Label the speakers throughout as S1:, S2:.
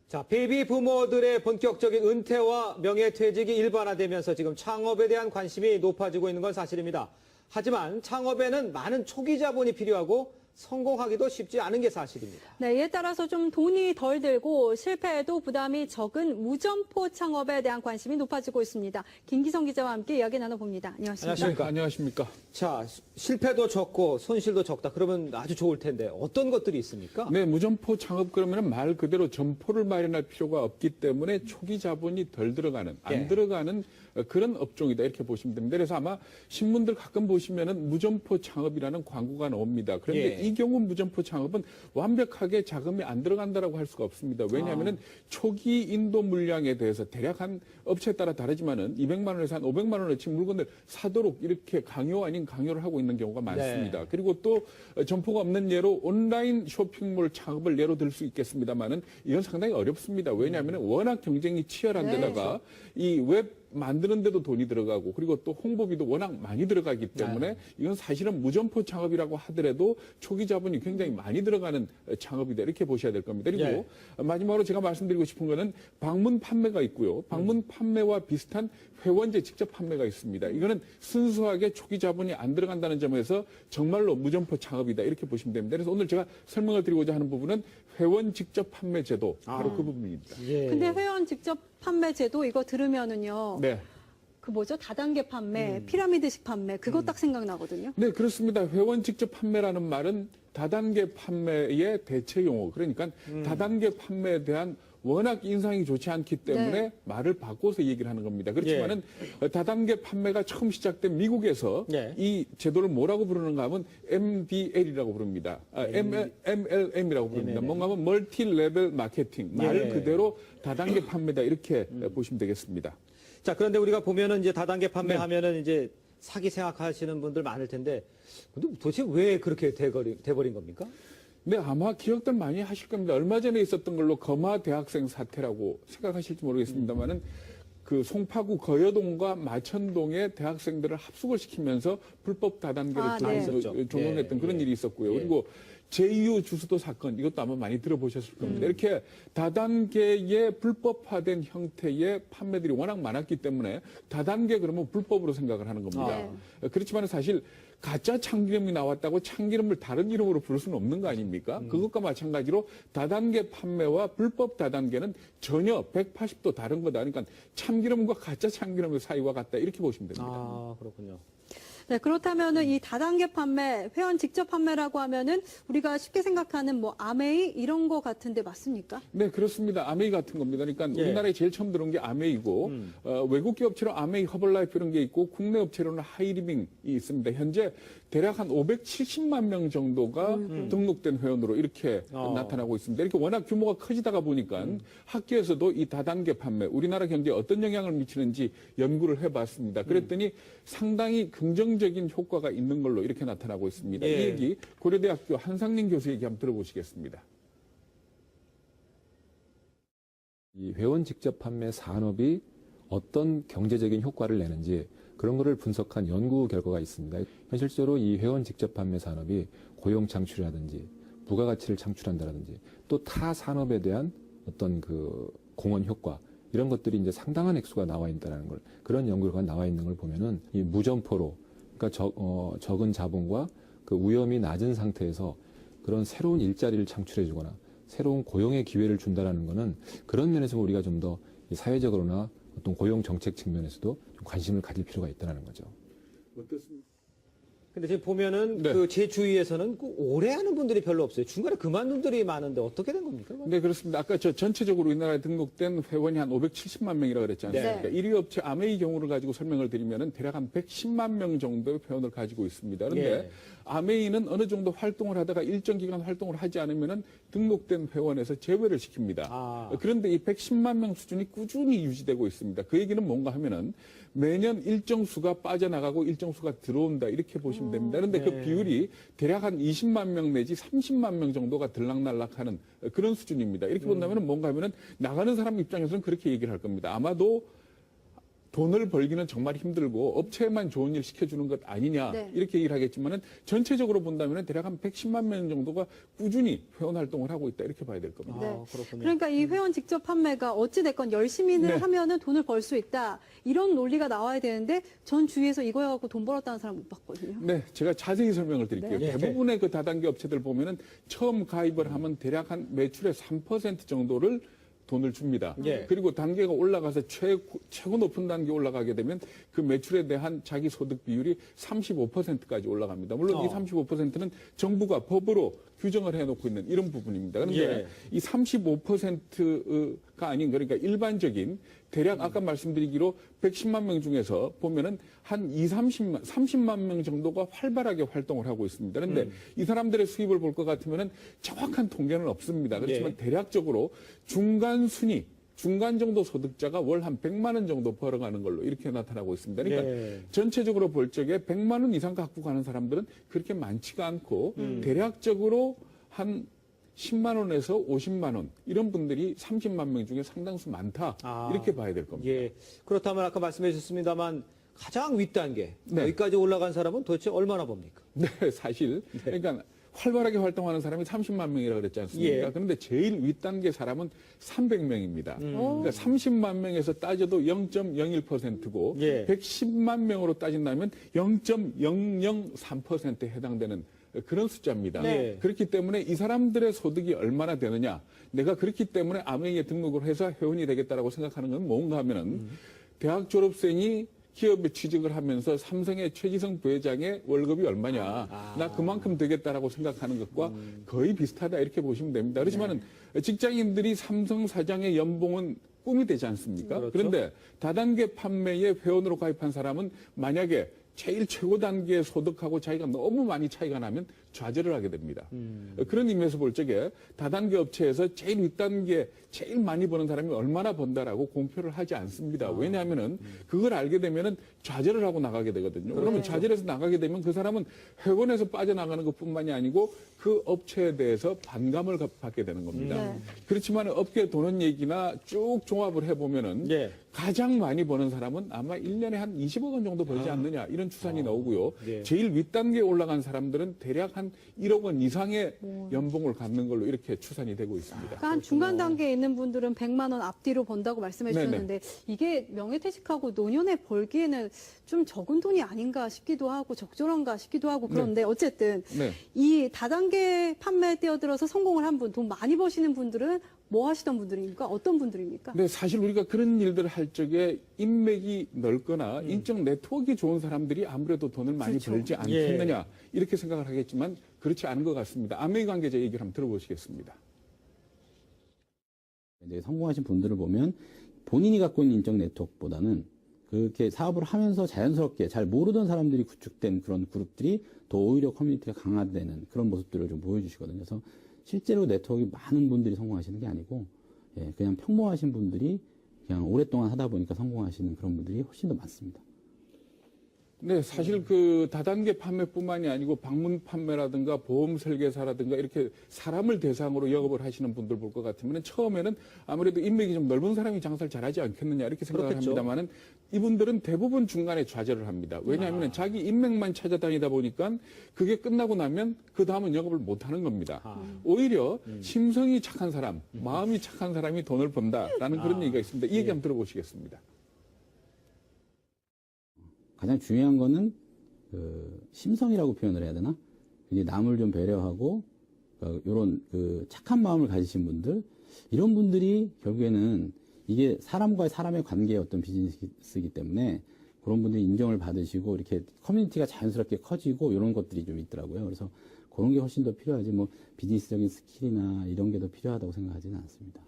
S1: 자, 베이비 부모들의 본격적인 은퇴와 명예퇴직이 일반화되면서 지금 창업에 대한 관심이 높아지고 있는 건 사실입니다. 하지만 창업에는 많은 초기 자본이 필요하고 성공하기도 쉽지 않은 게 사실입니다.
S2: 네, 이에 따라서 좀 돈이 덜 들고 실패해도 부담이 적은 무점포 창업에 대한 관심이 높아지고 있습니다. 김기성 기자와 함께 이야기 나눠봅니다. 안녕하십니까?
S3: 안녕하십니까?
S1: 자, 실패도 적고 손실도 적다. 그러면 아주 좋을 텐데 어떤 것들이 있습니까?
S3: 네, 무점포 창업 그러면 말 그대로 점포를 마련할 필요가 없기 때문에 초기 자본이 덜 들어가는, 안 들어가는 그런 업종이다 이렇게 보시면 됩니다. 그래서 아마 신문들 가끔 보시면은 무점포 창업이라는 광고가 나옵니다. 그런데 이 경우 무점포 창업은 완벽하게 자금이 안 들어간다라고 할 수가 없습니다. 왜냐하면은 초기 인도 물량에 대해서 대략 한 업체에 따라 다르지만은 200만 원에서 한 500만 원어치 물건을 사도록 이렇게 강요 아닌 강요를 하고 있는 경우가 많습니다. 그리고 또 점포가 없는 예로 온라인 쇼핑몰 창업을 예로 들 수 있겠습니다만은 이건 상당히 어렵습니다. 왜냐하면 워낙 경쟁이 치열한 데다가 이 웹 만드는 데도 돈이 들어가고 그리고 또 홍보비도 워낙 많이 들어가기 때문에 이건 사실은 무점포 창업이라고 하더라도 초기 자본이 굉장히 많이 들어가는 창업이다 이렇게 보셔야 될 겁니다. 그리고 마지막으로 제가 말씀드리고 싶은 거는 방문 판매가 있고요. 방문 판매와 비슷한 회원제 직접 판매가 있습니다. 이거는 순수하게 초기 자본이 안 들어간다는 점에서 정말로 무점포 창업이다 이렇게 보시면 됩니다. 그래서 오늘 제가 설명을 드리고자 하는 부분은 회원 직접 판매 제도 바로 그 부분입니다.
S2: 근데 회원 직접 판매 제도 이거 들으면은요.
S3: 네.
S2: 그 뭐죠? 다단계 판매, 피라미드식 판매 그거 딱 생각나거든요.
S3: 네, 그렇습니다. 회원 직접 판매라는 말은 다단계 판매의 대체 용어. 그러니까 다단계 판매에 대한 워낙 인상이 좋지 않기 때문에 말을 바꿔서 얘기를 하는 겁니다. 그렇지만은 다단계 판매가 처음 시작된 미국에서 이 제도를 뭐라고 부르는가 하면 MDL이라고 부릅니다. MLM이라고 부릅니다. 뭔가 하면 멀티 레벨 마케팅. 말 그대로 다단계 판매다 이렇게 보시면 되겠습니다.
S1: 자, 그런데 우리가 보면은 이제 다단계 판매하면은 이제 사기 생각하시는 분들 많을 텐데, 근데 도대체 왜 그렇게 돼버린 겁니까?
S3: 네, 아마 기억들 많이 하실 겁니다. 얼마 전에 있었던 걸로 거마 대학생 사태라고 생각하실지 모르겠습니다만은 그 송파구 거여동과 마천동의 대학생들을 합숙을 시키면서 불법 다단계를 종용했던 그런 일이 있었고요. 그리고 제2호 주수도 사건 이것도 아마 많이 들어보셨을 겁니다. 이렇게 다단계의 불법화된 형태의 판매들이 워낙 많았기 때문에 다단계 그러면 불법으로 생각을 하는 겁니다. 그렇지만 사실 가짜 참기름이 나왔다고 참기름을 다른 이름으로 부를 수는 없는 거 아닙니까? 그것과 마찬가지로 다단계 판매와 불법 다단계는 전혀 180도 다른 거다. 그러니까 참기름과 가짜 참기름의 사이와 같다. 이렇게 보시면 됩니다.
S1: 아, 그렇군요.
S2: 네, 그렇다면은 이 다단계 판매, 회원 직접 판매라고 하면은 우리가 쉽게 생각하는 뭐 아메이 이런 거 같은데 맞습니까?
S3: 네, 그렇습니다. 아메이 같은 겁니다. 그러니까 우리나라에 제일 처음 들어온 게 아메이고 외국계 업체로 아메이 허벌라이프 이런 게 있고 국내 업체로는 하이리빙이 있습니다. 현재 대략 한 570만 명 정도가 등록된 회원으로 이렇게 나타나고 있습니다. 이렇게 워낙 규모가 커지다가 보니까 학계에서도 이 다단계 판매, 우리나라 경제에 어떤 영향을 미치는지 연구를 해봤습니다. 그랬더니 상당히 긍정적인 효과가 있는 걸로 이렇게 나타나고 있습니다. 이 얘기 고려대학교 한상민 교수 얘기 한번 들어보시겠습니다.
S4: 이 회원 직접 판매 산업이 어떤 경제적인 효과를 내는지 그런 거를 분석한 연구 결과가 있습니다. 현실적으로 이 회원 직접 판매 산업이 고용 창출이라든지 부가가치를 창출한다라든지 또 타 산업에 대한 어떤 그 공헌 효과 이런 것들이 이제 상당한 액수가 나와 있다는 걸 그런 연구가 나와 있는 걸 보면은 이 무점포로 그러니까 적은 자본과 그 위험이 낮은 상태에서 그런 새로운 일자리를 창출해주거나 새로운 고용의 기회를 준다라는 거는 그런 면에서 우리가 좀 더 사회적으로나 어떤 고용 정책 측면에서도 좀 관심을 가질 필요가 있다는 거죠.
S3: 어떻습니까?
S1: 근데 지금 보면은 그 제 주위에서는 그 오래 하는 분들이 별로 없어요. 중간에 그만둔 분들이 많은데 어떻게 된 겁니까?
S3: 네, 그렇습니다. 아까 전체적으로 우리나라에 등록된 회원이 한 570만 명이라고 그랬지 않습니까? 1위 업체 아메이 경우를 가지고 설명을 드리면은 대략 한 110만 명 정도의 회원을 가지고 있습니다. 그런데 아메이는 어느 정도 활동을 하다가 일정 기간 활동을 하지 않으면은 등록된 회원에서 제외를 시킵니다. 그런데 이 110만 명 수준이 꾸준히 유지되고 있습니다. 그 얘기는 뭔가 하면은 매년 일정 수가 빠져나가고 일정 수가 들어온다 이렇게 보시면 됩니다. 그런데 그 비율이 대략 한 20만 명 내지 30만 명 정도가 들락날락하는 그런 수준입니다. 이렇게 본다면 뭔가 하면은 나가는 사람 입장에서는 그렇게 얘기를 할 겁니다. 아마도 돈을 벌기는 정말 힘들고 업체에만 좋은 일 시켜주는 것 아니냐
S2: 네.
S3: 이렇게 얘기를 하겠지만은 전체적으로 본다면 대략 한 110만 명 정도가 꾸준히 회원 활동을 하고 있다 이렇게 봐야 될 겁니다.
S2: 네.
S1: 아, 그렇군요.
S2: 그러니까 이 회원 직접 판매가 어찌 됐건 열심히는
S3: 네.
S2: 하면은 돈을 벌 수 있다. 이런 논리가 나와야 되는데 전 주위에서 이거 해갖고 돈 벌었다는 사람 못 봤거든요.
S3: 네, 제가 자세히 설명을 드릴게요.
S1: 네.
S3: 대부분의 그 다단계 업체들 보면은 처음 가입을 하면 대략 한 매출의 3% 정도를 돈을 줍니다.
S1: 예.
S3: 그리고 단계가 올라가서 최고 높은 단계 올라가게 되면 그 매출에 대한 자기 소득 비율이 35%까지 올라갑니다. 물론 이 35%는 정부가 법으로 규정을 해놓고 있는 이런 부분입니다. 그런데
S1: 예.
S3: 이 35%가 아닌 그러니까 일반적인 대략 아까 말씀드리기로 110만 명 중에서 보면은 한 30만 명 정도가 활발하게 활동을 하고 있습니다. 그런데 이 사람들의 수입을 볼 것 같으면은 정확한 통계는 없습니다. 그렇지만
S1: 예.
S3: 대략적으로 중간 정도 소득자가 월 한 100만 원 정도 벌어가는 걸로 이렇게 나타나고 있습니다. 그러니까
S1: 예.
S3: 전체적으로 볼 적에 100만 원 이상 갖고 가는 사람들은 그렇게 많지가 않고 대략적으로 한 10만 원에서 50만 원 이런 분들이 30만 명 중에 상당수 많다
S1: 아.
S3: 이렇게 봐야 될 겁니다.
S1: 예. 그렇다면 아까 말씀해 주셨습니다만 가장 윗단계
S3: 네.
S1: 여기까지 올라간 사람은 도대체 얼마나 봅니까?
S3: 네, 사실 그러니까 활발하게 활동하는 사람이 30만 명이라고 그랬지 않습니까?
S1: 예.
S3: 그런데 제일 윗단계 사람은 300명입니다.
S2: 오.
S3: 그러니까 30만 명에서 따져도 0.01%고
S1: 예.
S3: 110만 명으로 따진다면 0.003%에 해당되는 그런 숫자입니다.
S1: 네.
S3: 그렇기 때문에 이 사람들의 소득이 얼마나 되느냐. 내가 그렇기 때문에 아메이에 등록을 해서 회원이 되겠다라고 생각하는 건 뭔가 하면은 대학 졸업생이 기업에 취직을 하면서 삼성의 최지성 부회장의 월급이 얼마냐. 나 그만큼 되겠다라고 생각하는 것과 거의 비슷하다 이렇게 보시면 됩니다. 그렇지만은 직장인들이 삼성 사장의 연봉은 꿈이 되지 않습니까?
S1: 그렇죠.
S3: 그런데 다단계 판매에 회원으로 가입한 사람은 만약에 제일 최고 단계의 소득하고 자기가 너무 많이 차이가 나면 좌절을 하게 됩니다. 그런 의미에서 볼 적에 다단계 업체에서 제일 윗단계 제일 많이 버는 사람이 얼마나 번다라고 공표를 하지 않습니다. 왜냐하면은 그걸 알게 되면은 좌절을 하고 나가게 되거든요. 그러면 좌절해서 나가게 되면 그 사람은 회원에서 빠져나가는 것뿐만이 아니고 그 업체에 대해서 반감을 받게 되는 겁니다.
S2: 네.
S3: 그렇지만 업계 도는 얘기나 쭉 종합을 해보면은
S1: 예.
S3: 가장 많이 버는 사람은 아마 1년에 한 20억 원 정도 벌지 않느냐 이런 추산이 나오고요.
S1: 네.
S3: 제일 윗단계에 올라간 사람들은 대략 한 1억 원 이상의 연봉을 갖는 걸로 이렇게 추산이 되고 있습니다.
S2: 그러니까 한 중간 단계에 있는 분들은 100만 원 앞뒤로 번다고 말씀해
S3: 네네.
S2: 주셨는데 이게 명예퇴직하고 노년에 벌기에는 좀 적은 돈이 아닌가 싶기도 하고 적절한가 싶기도 하고 그런데 어쨌든
S3: 네.
S2: 이 다단계 판매에 뛰어들어서 성공을 한 분, 돈 많이 버시는 분들은 뭐 하시던 분들입니까? 어떤 분들입니까?
S3: 근데 사실 우리가 그런 일들을 할 적에 인맥이 넓거나 인적 네트워크가 좋은 사람들이 아무래도 돈을 많이
S2: 그렇죠.
S3: 벌지 않겠느냐 이렇게 생각을 하겠지만 그렇지 않은 것 같습니다. 아메이 관계자 얘기를 한번 들어보시겠습니다.
S5: 이제 성공하신 분들을 보면 본인이 갖고 있는 인적 네트워크보다는 그렇게 사업을 하면서 자연스럽게 잘 모르던 사람들이 구축된 그런 그룹들이 더 오히려 커뮤니티가 강화되는 그런 모습들을 좀 보여주시거든요. 그래서 실제로 네트워크가 많은 분들이 성공하시는 게 아니고 그냥 평범하신 분들이 그냥 오랫동안 하다 보니까 성공하시는 그런 분들이 훨씬 더 많습니다.
S3: 네, 사실 그 다단계 판매뿐만이 아니고 방문 판매라든가 보험 설계사라든가 이렇게 사람을 대상으로 영업을 하시는 분들 볼 것 같으면 처음에는 아무래도 인맥이 좀 넓은 사람이 장사를 잘하지 않겠느냐 이렇게 생각을
S1: 그렇겠죠.
S3: 합니다만은 이분들은 대부분 중간에 좌절을 합니다. 왜냐하면 자기 인맥만 찾아다니다 보니까 그게 끝나고 나면 그 다음은 영업을 못 하는 겁니다. 오히려 심성이 착한 사람, 마음이 착한 사람이 돈을 번다라는 그런 얘기가 있습니다. 이 얘기 한번 들어보시겠습니다.
S5: 가장 중요한 거는 그 심성이라고 표현을 해야 되나? 이제 남을 좀 배려하고 이런 그 착한 마음을 가지신 분들 이런 분들이 결국에는 이게 사람과의 사람의 관계의 어떤 비즈니스이기 때문에 그런 분들이 인정을 받으시고 이렇게 커뮤니티가 자연스럽게 커지고 이런 것들이 좀 있더라고요. 그래서 그런 게 훨씬 더 필요하지 뭐 비즈니스적인 스킬이나 이런 게 더 필요하다고 생각하지는 않습니다.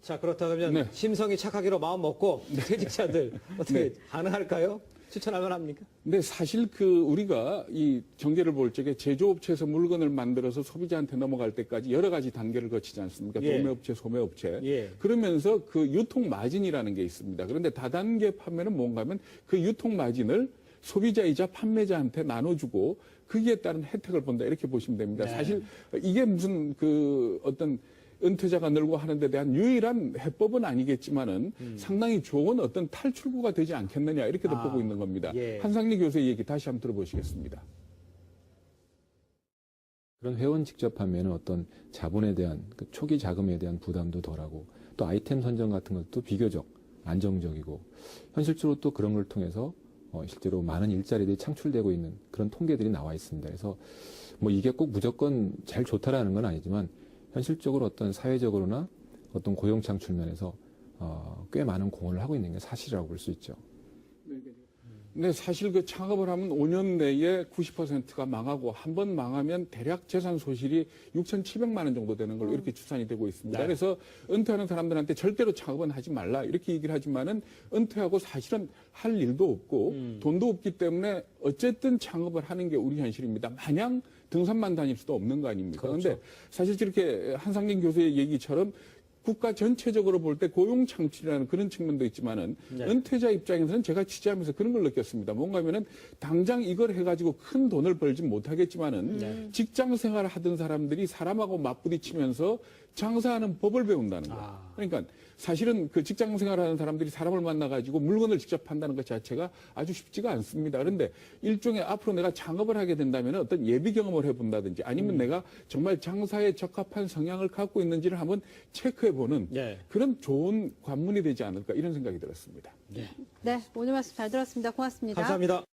S1: 자, 그렇다면
S3: 네.
S1: 심성이 착하기로 마음 먹고 퇴직자들 어떻게 가능할까요? 추천할 만합니까?
S3: 근데 사실 우리가 이 경제를 볼 적에 제조업체에서 물건을 만들어서 소비자한테 넘어갈 때까지 여러 가지 단계를 거치지 않습니까?
S1: 예.
S3: 도매업체, 소매업체.
S1: 예.
S3: 그러면서 그 유통 마진이라는 게 있습니다. 그런데 다단계 판매는 뭔가 하면 그 유통 마진을 소비자이자 판매자한테 나눠주고 거기에 따른 혜택을 본다 이렇게 보시면 됩니다.
S1: 네.
S3: 사실 이게 무슨 어떤 은퇴자가 늘고 하는 데 대한 유일한 해법은 아니겠지만은 상당히 좋은 어떤 탈출구가 되지 않겠느냐 이렇게도 보고 있는 겁니다.
S1: 예.
S3: 한상리 교수의 얘기 다시 한번 들어보시겠습니다.
S4: 그런 회원 직접 판매는 어떤 자본에 대한 그 초기 자금에 대한 부담도 덜하고 또 아이템 선정 같은 것도 비교적 안정적이고 현실적으로 또 그런 걸 통해서 실제로 많은 일자리들이 창출되고 있는 그런 통계들이 나와 있습니다. 그래서 뭐 이게 꼭 무조건 제일 좋다라는 건 아니지만 현실적으로 어떤 사회적으로나 어떤 고용 창출 면에서 꽤 많은 공헌을 하고 있는 게 사실이라고 볼 수 있죠.
S3: 근데 사실 그 창업을 하면 5년 내에 90%가 망하고 한 번 망하면 대략 재산 소실이 6,700만 원 정도 되는 걸로 이렇게 추산이 되고 있습니다.
S1: 네.
S3: 그래서 은퇴하는 사람들한테 절대로 창업은 하지 말라 이렇게 얘기를 하지만은 은퇴하고 사실은 할 일도 없고 돈도 없기 때문에 어쨌든 창업을 하는 게 우리 현실입니다. 마냥 등산만 다닐 수도 없는 거 아닙니까? 그런데
S1: 그렇죠.
S3: 사실 저렇게 한상진 교수의 얘기처럼 국가 전체적으로 볼 때 고용 창출이라는 그런 측면도 있지만은
S1: 네.
S3: 은퇴자 입장에서는 제가 취재하면서 그런 걸 느꼈습니다. 뭔가 하면은 당장 이걸 해가지고 큰 돈을 벌지 못하겠지만은 직장 생활을 하던 사람들이 사람하고 맞부딪히면서 장사하는 법을 배운다는 거예요. 그러니까 사실은 그 직장 생활하는 사람들이 사람을 만나가지고 물건을 직접 판다는 것 자체가 아주 쉽지가 않습니다. 그런데 일종의 앞으로 내가 창업을 하게 된다면 어떤 예비 경험을 해본다든지 아니면 내가 정말 장사에 적합한 성향을 갖고 있는지를 한번 체크해보는
S1: 예.
S3: 그런 좋은 관문이 되지 않을까 이런 생각이 들었습니다.
S2: 네, 오늘 말씀 잘 들었습니다. 고맙습니다.
S1: 감사합니다.